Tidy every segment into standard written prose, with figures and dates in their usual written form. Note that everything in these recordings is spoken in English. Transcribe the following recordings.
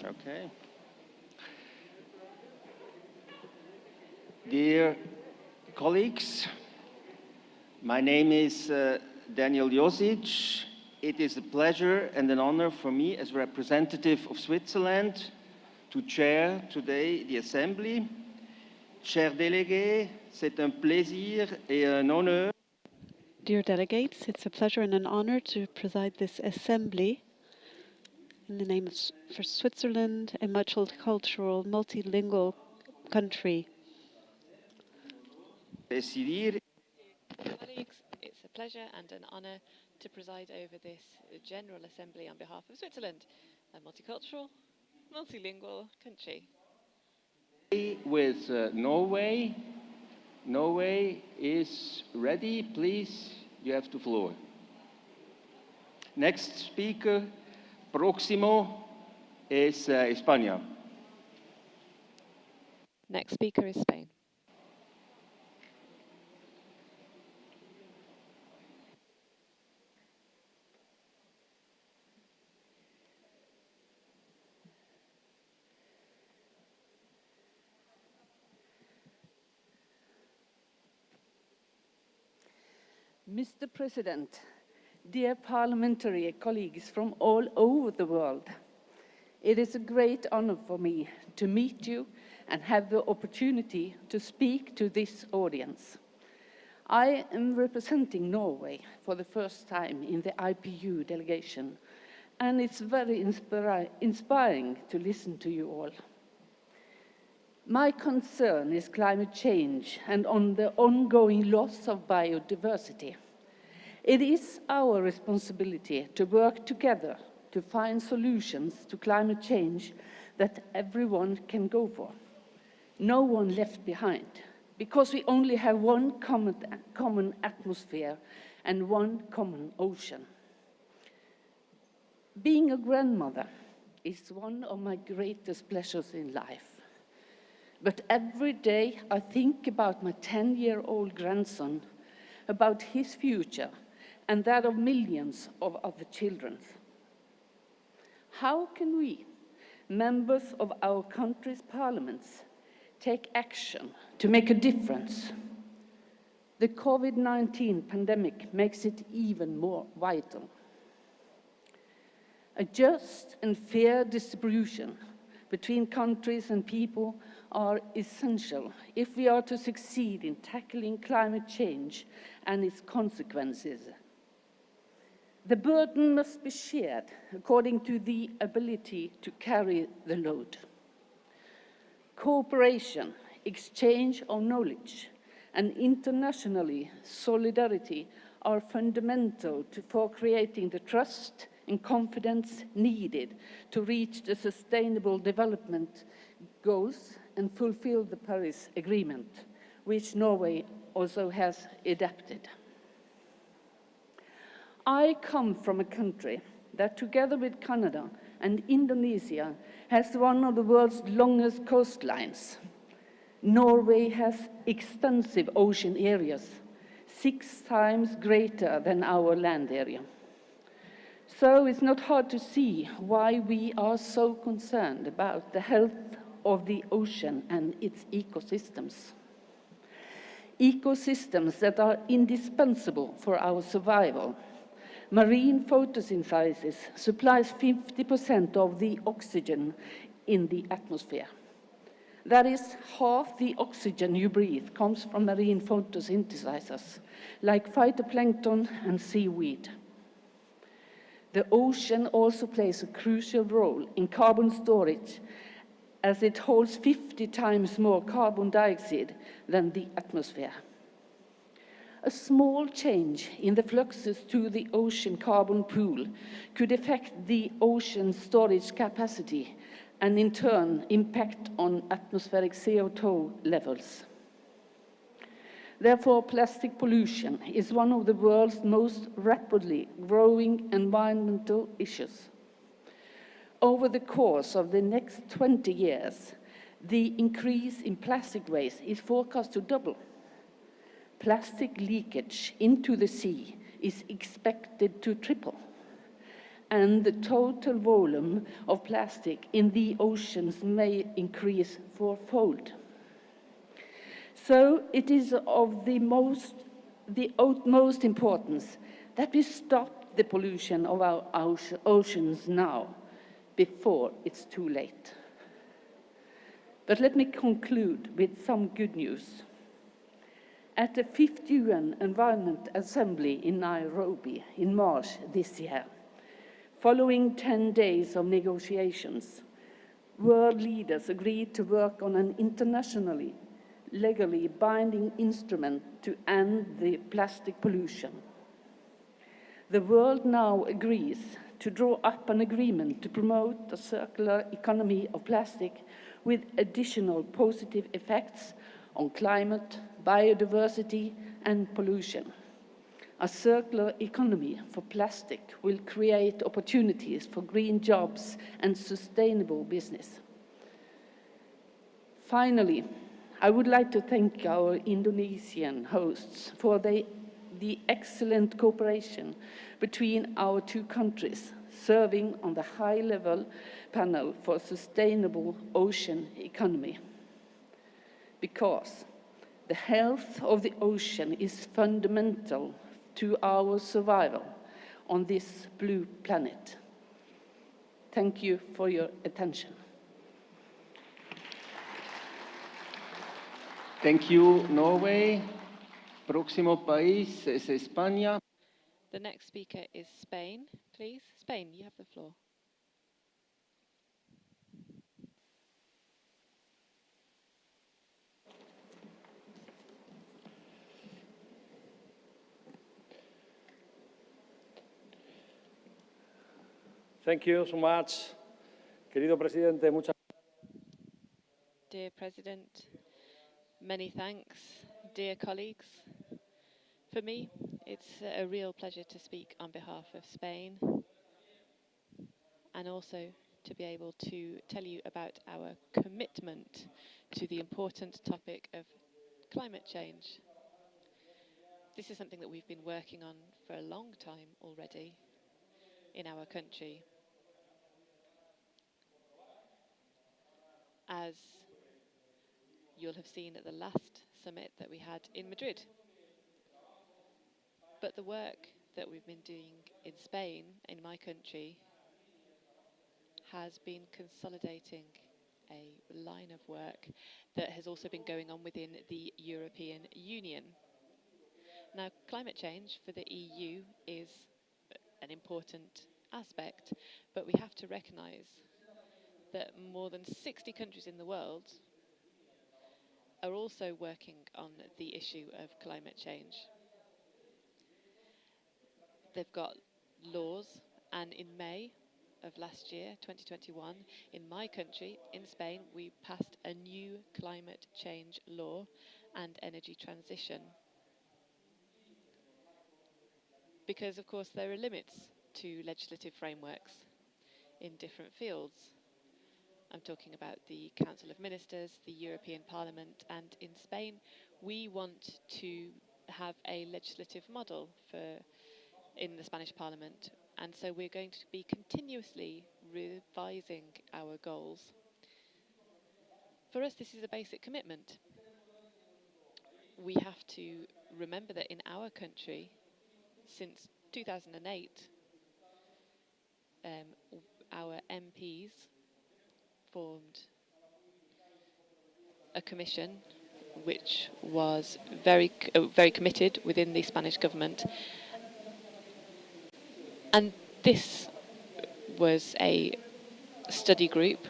Okay. Dear colleagues, my name is Daniel Josic. It is a pleasure and an honor for me as representative of Switzerland to chair today the Assembly. Chers délégués, c'est un plaisir et un honneur. Dear delegates, it's a pleasure and an honor to preside this assembly in the name of for Switzerland, a multicultural, multilingual country. Colleagues, it's a pleasure and an honor to preside over this General Assembly on behalf of Switzerland, a multicultural, multilingual country. With Norway. Norway is ready. Please, you have the floor. Next speaker, próximo, is España. Next speaker is Spain. Mr. President, dear parliamentary colleagues from all over the world, it is a great honor for me to meet you and have the opportunity to speak to this audience. I am representing Norway for the first time in the IPU delegation, and it's very inspiring to listen to you all. My concern is climate change and on the ongoing loss of biodiversity. It is our responsibility to work together to find solutions to climate change that everyone can go for. No one left behind, because we only have one common atmosphere and one common ocean. Being a grandmother is one of my greatest pleasures in life. But every day I think about my 10-year-old grandson, about his future, and that of millions of other children. How can we, members of our country's parliaments, take action to make a difference? The COVID-19 pandemic makes it even more vital. A just and fair distribution between countries and people are essential if we are to succeed in tackling climate change and its consequences. The burden must be shared according to the ability to carry the load. Cooperation, exchange of knowledge, and internationally solidarity are fundamental for creating the trust and confidence needed to reach the sustainable development goals and fulfill the Paris Agreement, which Norway also has adopted. I come from a country that, together with Canada and Indonesia, has one of the world's longest coastlines. Norway has extensive ocean areas, 6 times greater than our land area. So it's not hard to see why we are so concerned about the health of the ocean and its ecosystems. Ecosystems that are indispensable for our survival. Marine photosynthesis supplies 50% of the oxygen in the atmosphere. That is, half the oxygen you breathe comes from marine photosynthesizers, like phytoplankton and seaweed. The ocean also plays a crucial role in carbon storage, as it holds 50 times more carbon dioxide than the atmosphere. A small change in the fluxes to the ocean carbon pool could affect the ocean storage capacity and in turn impact on atmospheric CO2 levels. Therefore, plastic pollution is one of the world's most rapidly growing environmental issues. Over the course of the next 20 years, the increase in plastic waste is forecast to double. Plastic leakage into the sea is expected to triple. and the total volume of plastic in the oceans may increase fourfold. So it is of the utmost importance that we stop the pollution of our oceans now, before it's too late. But let me conclude with some good news. At the 5th UN Environment Assembly in Nairobi in March this year, following 10 days of negotiations, world leaders agreed to work on an internationally, legally binding instrument to end the plastic pollution. The world now agrees to draw up an agreement to promote a circular economy of plastic with additional positive effects on climate, biodiversity, and pollution. A circular economy for plastic will create opportunities for green jobs and sustainable business. Finally, I would like to thank our Indonesian hosts for the excellent cooperation between our two countries, serving on the high-level panel for sustainable ocean economy. Because the health of the ocean is fundamental to our survival on this blue planet. Thank you for your attention. Thank you, Norway. Próximo país es España. The next speaker is Spain, please. Spain, you have the floor. Thank you so much, querido presidente. Muchas Dear President, many thanks. Dear colleagues, for me, it's a real pleasure to speak on behalf of Spain and also to be able to tell you about our commitment to the important topic of climate change. This is something that we've been working on for a long time already in our country. As you'll have seen at the last summit that we had in Madrid. But the work that we've been doing in Spain, in my country, has been consolidating a line of work that has also been going on within the European Union. Now, climate change for the EU is an important aspect, but we have to recognise that more than 60 countries in the world are also working on the issue of climate change. They've got laws, and in May of last year, 2021, in my country, in Spain, we passed a new climate change law and energy transition. Because, of course, there are limits to legislative frameworks in different fields. I'm talking about the Council of Ministers, the European Parliament, and in Spain, we want to have a legislative model in the Spanish Parliament, and so we're going to be continuously revising our goals. For us, this is a basic commitment. We have to remember that in our country, since 2008, our MPs formed a commission which was very committed within the Spanish government. And this was a study group,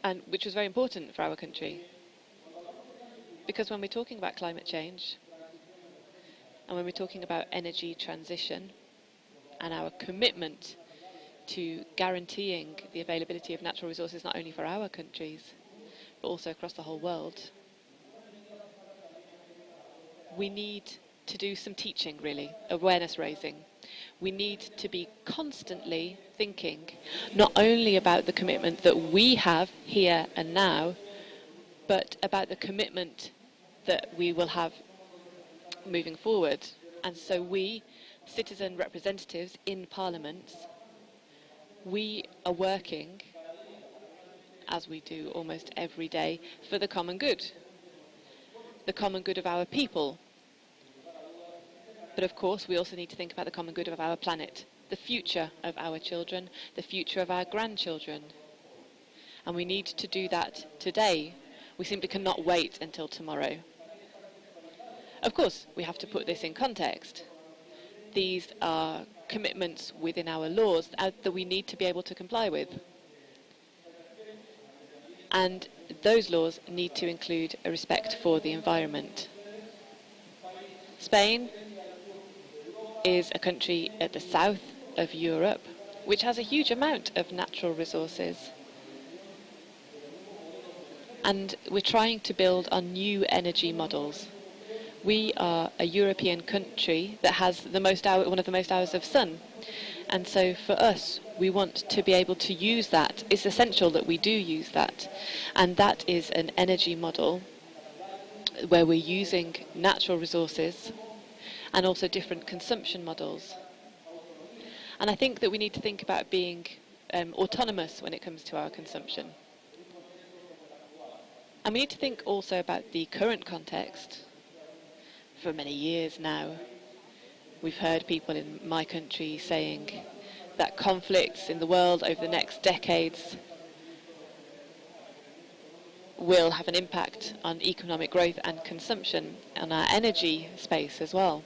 and which was very important for our country. Because when we're talking about climate change, and when we're talking about energy transition, and our commitment to guaranteeing the availability of natural resources not only for our countries, but also across the whole world, we need to do some teaching, really, awareness raising. We need to be constantly thinking not only about the commitment that we have here and now, but about the commitment that we will have moving forward And so we, citizen representatives in parliaments, we are working, as we do almost every day, for the common good of our people. But of course, we also need to think about the common good of our planet, the future of our children, the future of our grandchildren. And we need to do that today. We simply cannot wait until tomorrow. Of course, we have to put this in context. These are commitments within our laws that we need to be able to comply with. And those laws need to include a respect for the environment. Spain is a country at the south of Europe, which has a huge amount of natural resources. And we're trying to build on new energy models. We are a European country that has one of the most hours of sun. And so for us, we want to be able to use that. It's essential that we do use that. And that is an energy model where we're using natural resources and also different consumption models. And I think that we need to think about being autonomous when it comes to our consumption. And we need to think also about the current context. For many years now, we've heard people in my country saying that conflicts in the world over the next decades will have an impact on economic growth and consumption, on our energy space as well,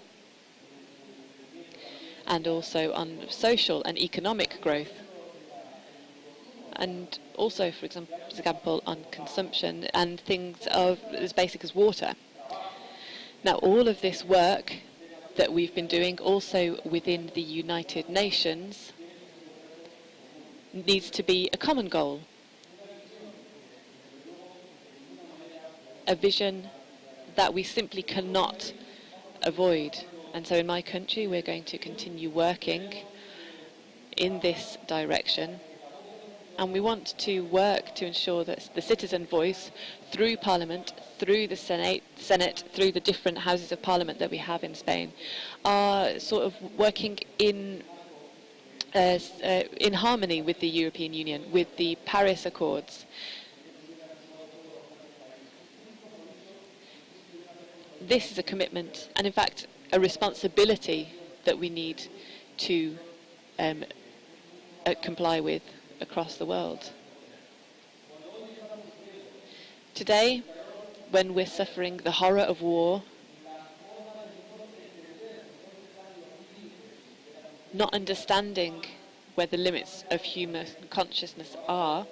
and also on social and economic growth, and also, for example, on consumption and things as basic as water. Now, all of this work that we've been doing also within the United Nations needs to be a common goal, a vision that we simply cannot avoid. And so in my country, we're going to continue working in this direction. And we want to work to ensure that the citizen voice through Parliament, through the Senate, through the different houses of Parliament that we have in Spain, are sort of working in harmony with the European Union, with the Paris Accords. This is a commitment, and in fact, a responsibility that we need to comply with across the world. Today, when we're suffering the horror of war, not understanding where the limits of human consciousness are,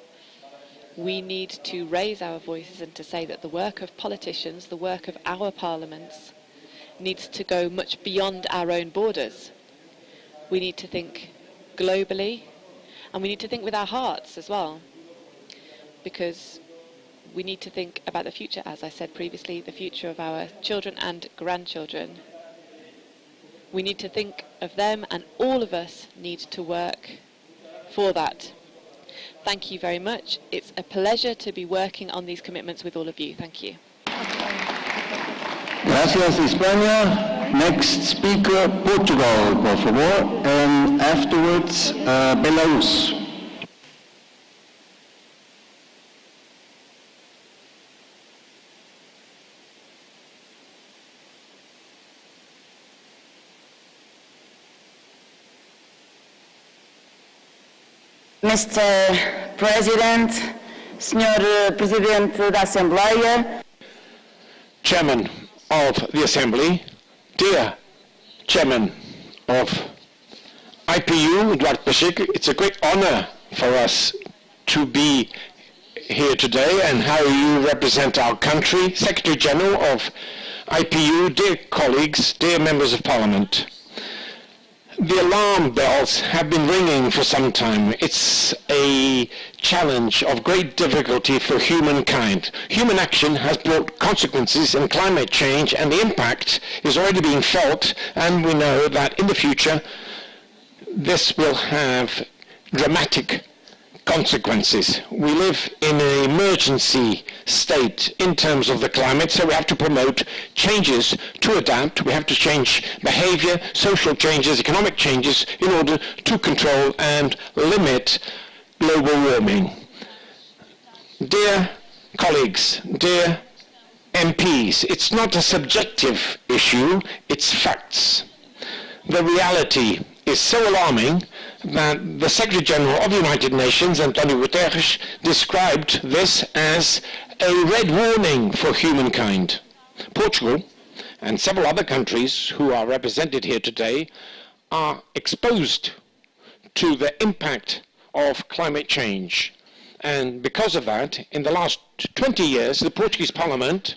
we need to raise our voices and to say that the work of politicians, the work of our parliaments, needs to go much beyond our own borders. We need to think globally, and we need to think with our hearts as well, because we need to think about the future, as I said previously, the future of our children and grandchildren. We need to think of them, and all of us need to work for that. Thank you very much. It's a pleasure to be working on these commitments with all of you. Thank you. Gracias, España. Next speaker, Portugal, por favor, and afterwards, Belarus. Mr. President, Sr. Presidente da Assembleia, Chairman of the Assembly, dear Chairman of IPU, Eduardo Pacheco, it's a great honor for us to be here today and how you represent our country. Secretary General of IPU, dear colleagues, dear members of Parliament. The alarm bells have been ringing for some time. It's a challenge of great difficulty for humankind. Human action has brought consequences in climate change, and the impact is already being felt, and we know that in the future this will have dramatic consequences. We live in an emergency state in terms of the climate, so we have to promote changes to adapt. We have to change behavior, social changes, economic changes in order to control and limit global warming. Dear colleagues, dear MPs, it's not a subjective issue, it's facts. The reality is so alarming that the Secretary General of the United Nations, Antonio Guterres, described this as a red warning for humankind. Portugal and several other countries who are represented here today are exposed to the impact of climate change. And because of that, in the last 20 years, the Portuguese Parliament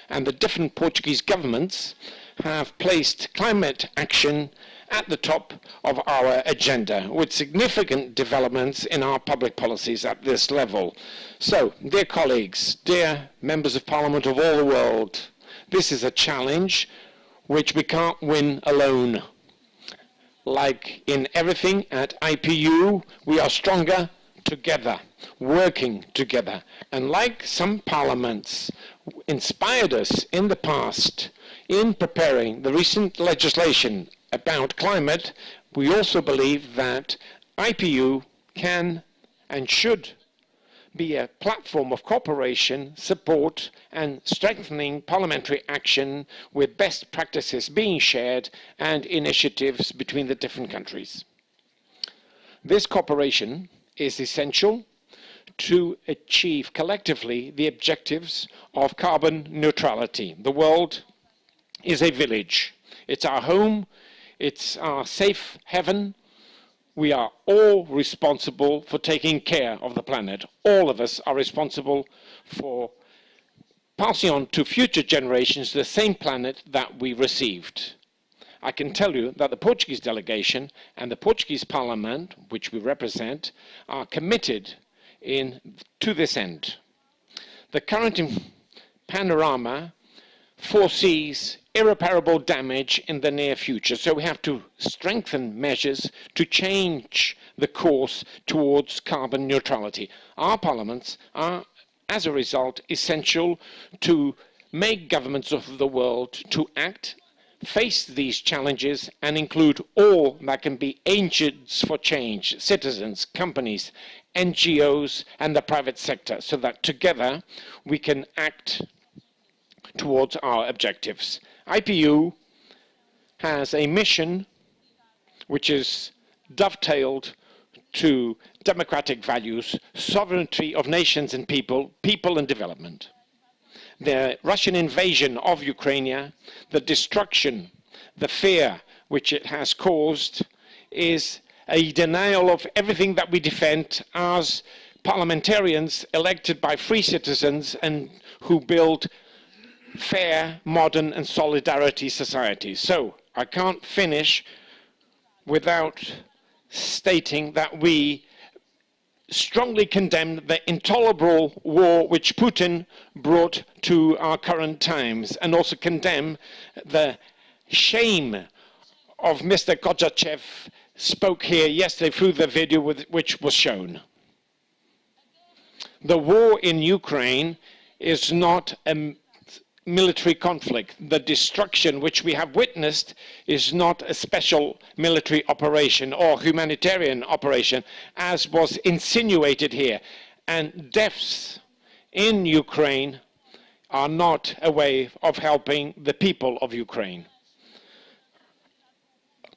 and the different Portuguese governments have placed climate action at the top of our agenda, with significant developments in our public policies at this level. So, dear colleagues, dear members of Parliament of all the world, this is a challenge which we can't win alone. Like in everything at IPU, we are stronger together, working together. And like some parliaments inspired us in the past in preparing the recent legislation about climate, we also believe that IPU can and should be a platform of cooperation, support and strengthening parliamentary action with best practices being shared and initiatives between the different countries. This cooperation is essential to achieve collectively the objectives of carbon neutrality. The world is a village. It's our home, it's our safe haven. We are all responsible for taking care of the planet. All of us are responsible for passing on to future generations the same planet that we received. I can tell you that the Portuguese delegation and the Portuguese Parliament, which we represent, are committed to this end. The current panorama foresees irreparable damage in the near future, so we have to strengthen measures to change the course towards carbon neutrality. Our parliaments are, as a result, essential to make governments of the world to act, face these challenges and include all that can be agents for change, citizens, companies, NGOs and the private sector, so that together we can act towards our objectives. IPU has a mission which is dovetailed to democratic values, sovereignty of nations and people and development. The Russian invasion of Ukraine, the destruction, the fear which it has caused is a denial of everything that we defend as parliamentarians elected by free citizens and who build fair, modern and solidarity societies. So I can't finish without stating that we strongly condemn the intolerable war which Putin brought to our current times, and also condemn the shame of Mr. Kozachev spoke here yesterday through the video which was shown. The war in Ukraine is not a military conflict. The destruction which we have witnessed is not a special military operation or humanitarian operation, as was insinuated here. And deaths in Ukraine are not a way of helping the people of Ukraine.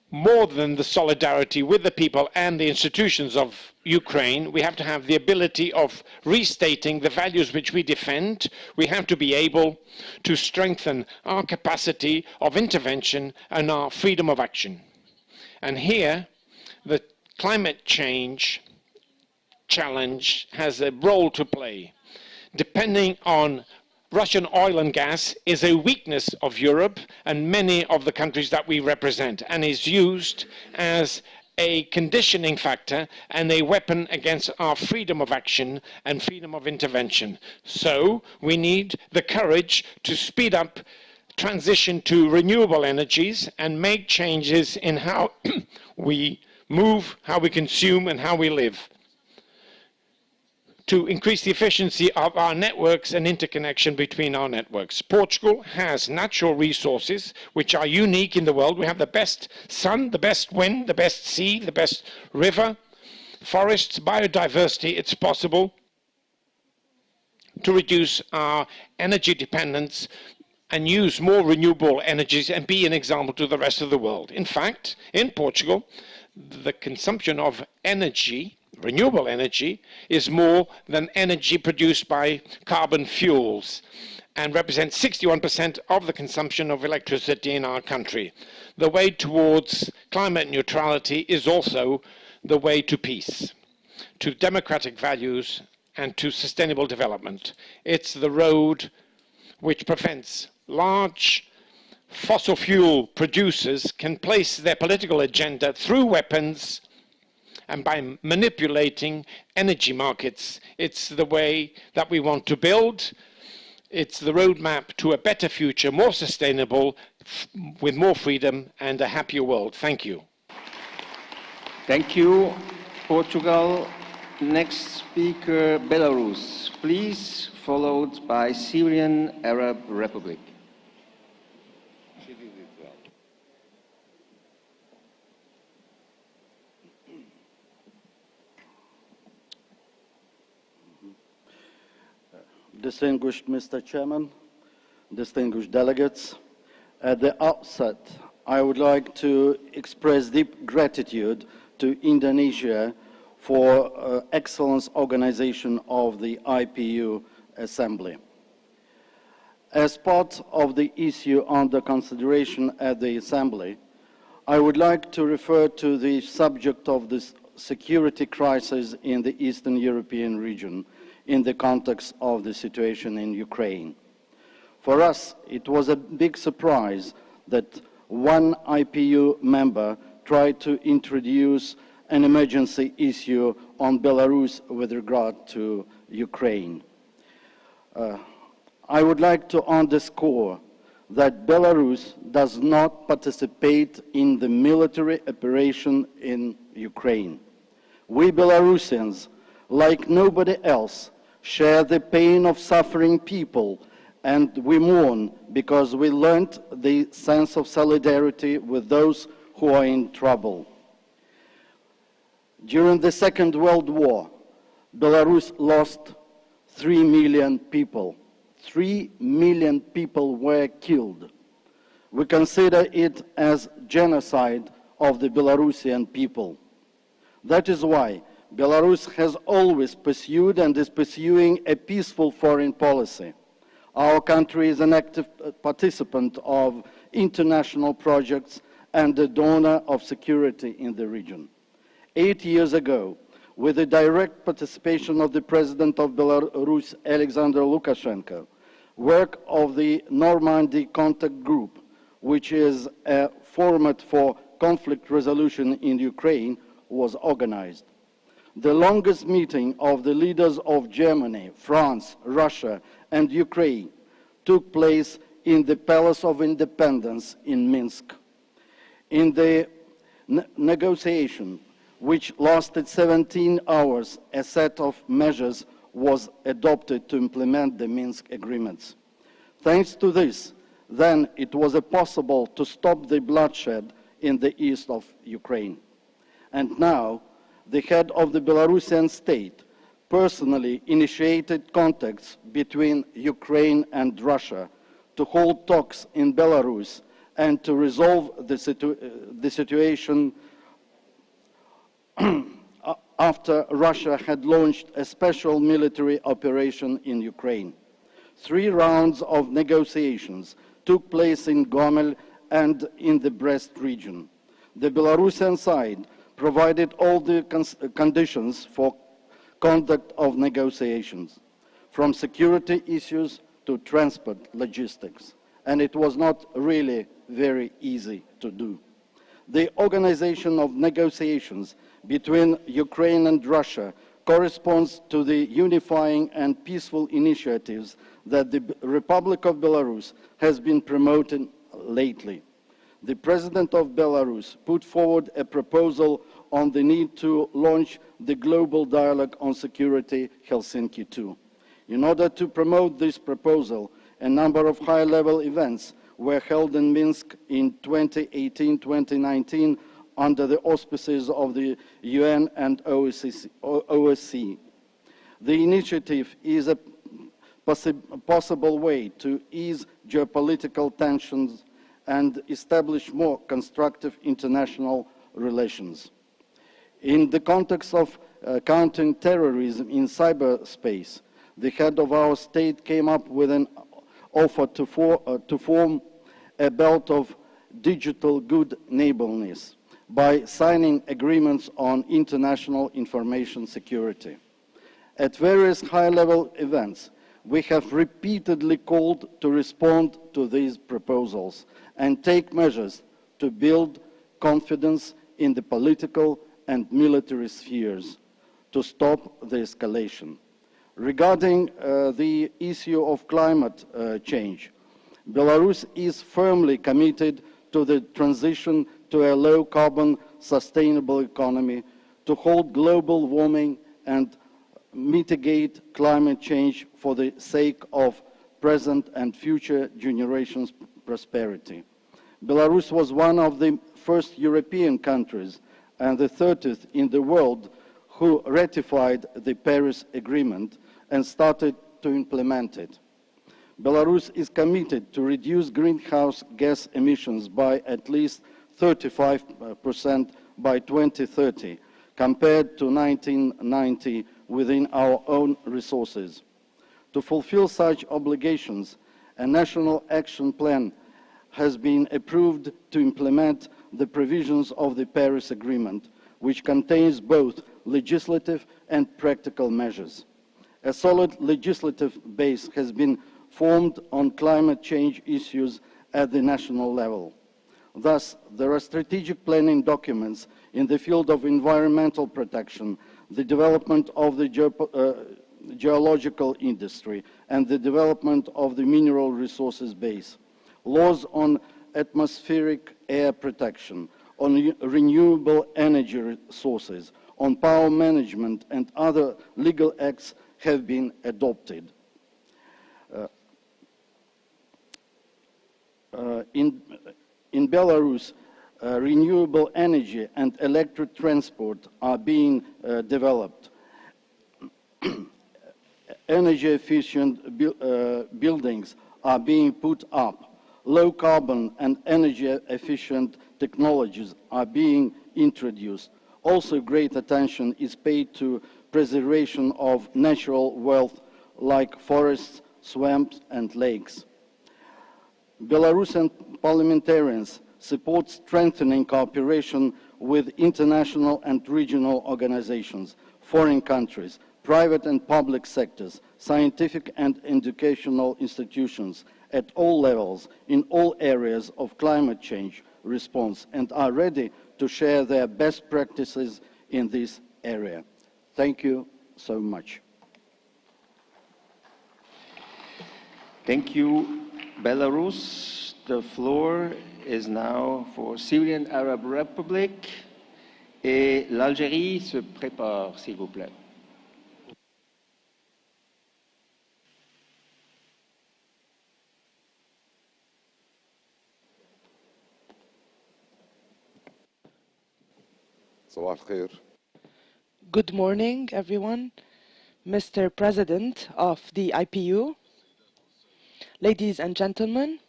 More than the solidarity with the people and the institutions of Ukraine, we have to have the ability of restating the values which we defend. We have to be able to strengthen our capacity of intervention and our freedom of action. And here, the climate change challenge has a role to play. Depending on Russian oil and gas is a weakness of Europe and many of the countries that we represent, and is used as a conditioning factor and a weapon against our freedom of action and freedom of intervention. So we need the courage to speed up transition to renewable energies and make changes in how we move, how we consume and how we live. to increase the efficiency of our networks and interconnection between our networks. Portugal has natural resources which are unique in the world. We have the best sun, the best wind, the best sea, the best river, forests, biodiversity. It's possible to reduce our energy dependence and use more renewable energies and be an example to the rest of the world. In fact, in Portugal, the consumption of energy, renewable energy, is more than energy produced by carbon fuels and represents 61% of the consumption of electricity in our country. The way towards climate neutrality is also the way to peace, to democratic values, and to sustainable development. It's the road which prevents large fossil fuel producers can place their political agenda through weapons and by manipulating energy markets. It's the way that we want to build. It's the roadmap to a better future, more sustainable, with more freedom and a happier world. Thank you. Thank you, Portugal. Next speaker, Belarus, please, followed by Syrian Arab Republic. Distinguished Mr. Chairman, distinguished delegates, at the outset, I would like to express deep gratitude to Indonesia for excellent organization of the IPU Assembly. As part of the issue under consideration at the Assembly, I would like to refer to the subject of the security crisis in the Eastern European region in the context of the situation in Ukraine. For us, it was a big surprise that one IPU member tried to introduce an emergency issue on Belarus with regard to Ukraine. I would like to underscore that Belarus does not participate in the military operation in Ukraine. We Belarusians, like nobody else, share the pain of suffering people, and we mourn because we learned the sense of solidarity with those who are in trouble. During the Second World War, Belarus lost 3 million people. 3 million people were killed. We consider it as genocide of the Belarusian people. That is why Belarus has always pursued and is pursuing a peaceful foreign policy. Our country is an active participant of international projects and a donor of security in the region. 8 years ago, with the direct participation of the President of Belarus, Alexander Lukashenko, work of the Normandy Contact Group, which is a format for conflict resolution in Ukraine, was organized. The longest meeting of the leaders of Germany, France, Russia, and Ukraine took place in the Palace of Independence in Minsk. In the negotiation, which lasted 17 hours, a set of measures was adopted to implement the Minsk agreements. Thanks to this, then it was possible to stop the bloodshed in the east of Ukraine. And now, the head of the Belarusian state personally initiated contacts between Ukraine and Russia to hold talks in Belarus and to resolve the situation after Russia had launched a special military operation in Ukraine. 3 rounds of negotiations took place in Gomel and in the Brest region. The Belarusian side provided all the conditions for conduct of negotiations, from security issues to transport logistics, and it was not really very easy to do. The organization of negotiations between Ukraine and Russia corresponds to the unifying and peaceful initiatives that the Republic of Belarus has been promoting lately. The President of Belarus put forward a proposal on the need to launch the Global Dialogue on Security Helsinki II. In order to promote this proposal, a number of high-level events were held in Minsk in 2018-2019 under the auspices of the UN and OSCE. The initiative is a possible way to ease geopolitical tensions and establish more constructive international relations. In the context of countering terrorism in cyberspace, the head of our state came up with an offer to form a belt of digital good neighborliness by signing agreements on international information security. At various high-level events, we have repeatedly called to respond to these proposals and take measures to build confidence in the political and military spheres to stop the escalation. Regarding the issue of climate change, Belarus is firmly committed to the transition to a low-carbon, sustainable economy, to halt global warming and mitigate climate change for the sake of present and future generations' prosperity. Belarus was one of the first European countries and the 30th in the world who ratified the Paris Agreement and started to implement it. Belarus is committed to reduce greenhouse gas emissions by at least 35% by 2030, compared to 1990 within our own resources. To fulfill such obligations, a national action plan has been approved to implement the provisions of the Paris Agreement, which contains both legislative and practical measures. A solid legislative base has been formed on climate change issues at the national level. Thus, there are strategic planning documents in the field of environmental protection, the development of the geological industry, and the development of the mineral resources base, laws on atmospheric air protection, on renewable energy sources, on power management, and other legal acts have been adopted. In Belarus, renewable energy and electric transport are being developed. Energy-efficient buildings are being put up. Low-carbon and energy-efficient technologies are being introduced. Also, great attention is paid to preservation of natural wealth like forests, swamps, and lakes. Belarusian parliamentarians support strengthening cooperation with international and regional organizations, foreign countries, private and public sectors, scientific and educational institutions at all levels in all areas of climate change response, and are ready to share their best practices in this area. Thank you so much. Thank you, Belarus. The floor is now for Syrian Arab Republic, et l'Algérie se prépare, s'il vous plaît. Good morning, everyone. Mr. President of the IPU, ladies and gentlemen,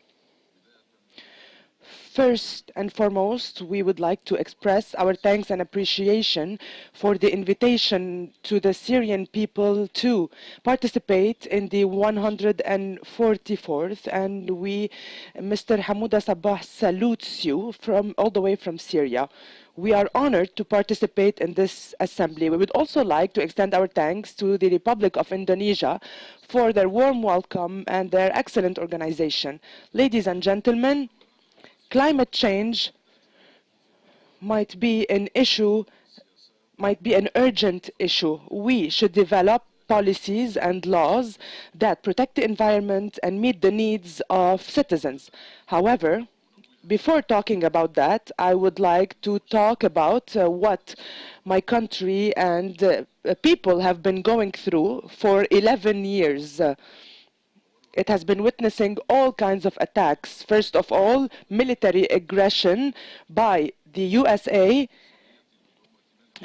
first and foremost, we would like to express our thanks and appreciation for the invitation to the Syrian people to participate in the 144th, and Mr. Hamouda Sabah salutes you all the way from Syria. We are honored to participate in this assembly. We would also like to extend our thanks to the Republic of Indonesia for their warm welcome and their excellent organization. Ladies and gentlemen, climate change might be an urgent issue. We should develop policies and laws that protect the environment and meet the needs of citizens. However, before talking about that, I would like to talk about what my country and people have been going through for 11 years. It has been witnessing all kinds of attacks. First of all, military aggression by the USA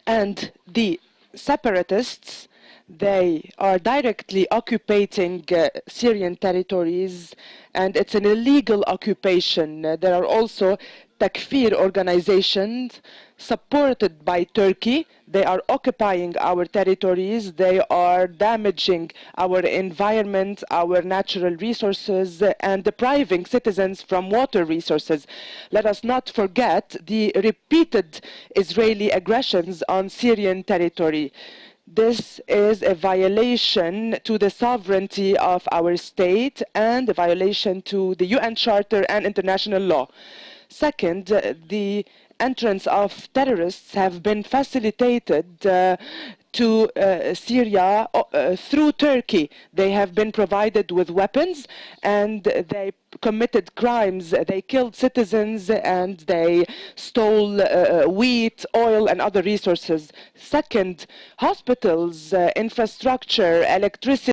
and the separatists. They are directly occupying Syrian territories, and it's an illegal occupation. There are also Takfir organizations supported by Turkey. They are occupying our territories. They are damaging our environment, our natural resources, and depriving citizens from water resources. Let us not forget the repeated Israeli aggressions on Syrian territory. This is a violation to the sovereignty of our state and a violation to the UN Charter and international law. Second, the entrance of terrorists have been facilitated to Syria through Turkey. They have been provided with weapons and they committed crimes. They killed citizens and they stole wheat, oil and other resources. Second, hospitals, infrastructure, electricity,